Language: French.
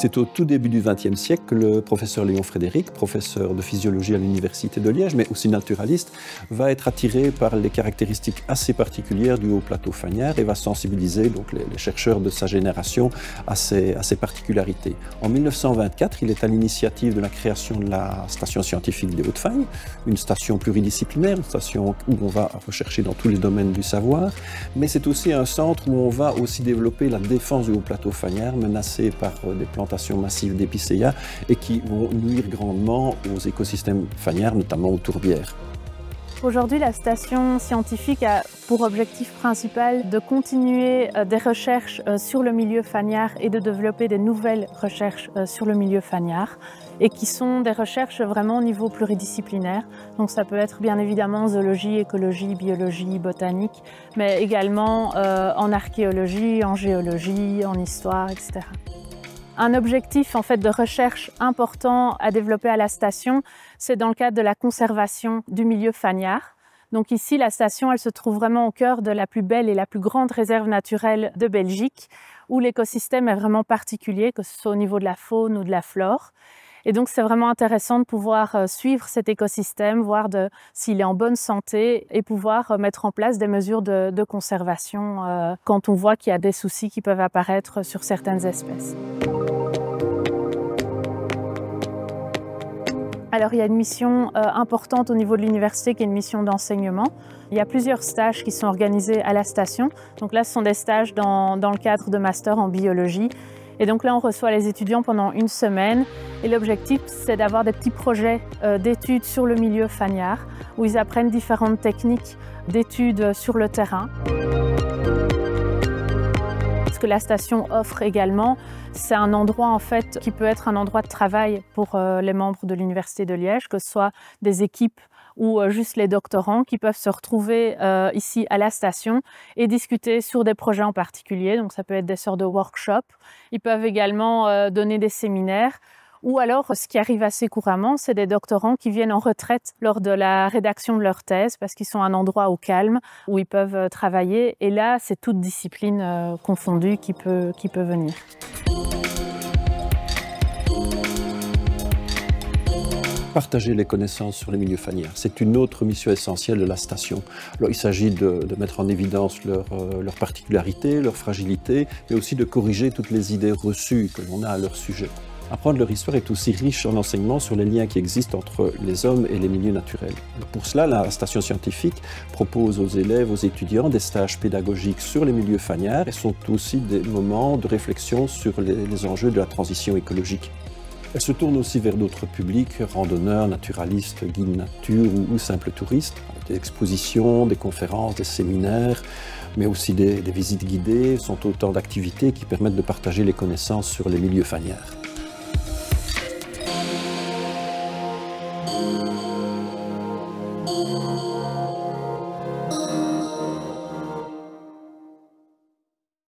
C'est au tout début du XXe siècle que le professeur Léon Frédéric, professeur de physiologie à l'université de Liège, mais aussi naturaliste, va être attiré par les caractéristiques assez particulières du haut plateau fagnard et va sensibiliser donc, les chercheurs de sa génération à ces particularités. En 1924, il est à l'initiative de la création de la station scientifique des Hauts-de-Fagne, une station pluridisciplinaire, une station où on va rechercher dans tous les domaines du savoir, mais c'est aussi un centre où on va aussi développer la défense du haut plateau fagnard menacé par des plantations massives d'épicéas et qui vont nuire grandement aux écosystèmes fagnards, notamment aux tourbières. Aujourd'hui, la station scientifique a pour objectif principal de continuer des recherches sur le milieu fagnard et de développer des nouvelles recherches sur le milieu fagnard et qui sont des recherches vraiment au niveau pluridisciplinaire. Donc ça peut être bien évidemment zoologie, écologie, biologie, botanique, mais également en archéologie, en géologie, en histoire, etc. Un objectif en fait de recherche important à développer à la station, c'est dans le cadre de la conservation du milieu fagnard. Donc ici, la station, elle se trouve vraiment au cœur de la plus belle et la plus grande réserve naturelle de Belgique, où l'écosystème est vraiment particulier, que ce soit au niveau de la faune ou de la flore. Et donc c'est vraiment intéressant de pouvoir suivre cet écosystème, voir s'il est en bonne santé et pouvoir mettre en place des mesures de conservation quand on voit qu'il y a des soucis qui peuvent apparaître sur certaines espèces. Alors il y a une mission importante au niveau de l'université qui est une mission d'enseignement. Il y a plusieurs stages qui sont organisés à la station. Donc là ce sont des stages dans le cadre de master en biologie. Et donc là, on reçoit les étudiants pendant une semaine et l'objectif, c'est d'avoir des petits projets d'études sur le milieu fagnard où ils apprennent différentes techniques d'études sur le terrain. Ce que la station offre également, c'est un endroit en fait qui peut être un endroit de travail pour les membres de l'Université de Liège, que ce soit des équipes ou juste les doctorants qui peuvent se retrouver ici à la station et discuter sur des projets en particulier. Donc ça peut être des sortes de workshops. Ils peuvent également donner des séminaires. Ou alors, ce qui arrive assez couramment, c'est des doctorants qui viennent en retraite lors de la rédaction de leur thèse parce qu'ils sont à un endroit au calme où ils peuvent travailler. Et là, c'est toute discipline confondue qui peut venir. Partager les connaissances sur les milieux fagnards, c'est une autre mission essentielle de la station. Alors, il s'agit de mettre en évidence leurs particularités, leurs fragilités, mais aussi de corriger toutes les idées reçues que l'on a à leur sujet. Apprendre leur histoire est aussi riche en enseignements sur les liens qui existent entre les hommes et les milieux naturels. Pour cela, la station scientifique propose aux élèves, aux étudiants, des stages pédagogiques sur les milieux fagnards et sont aussi des moments de réflexion sur les enjeux de la transition écologique. Elle se tourne aussi vers d'autres publics, randonneurs, naturalistes, guides nature ou simples touristes, des expositions, des conférences, des séminaires, mais aussi des visites guidées, sont autant d'activités qui permettent de partager les connaissances sur les milieux fagnards.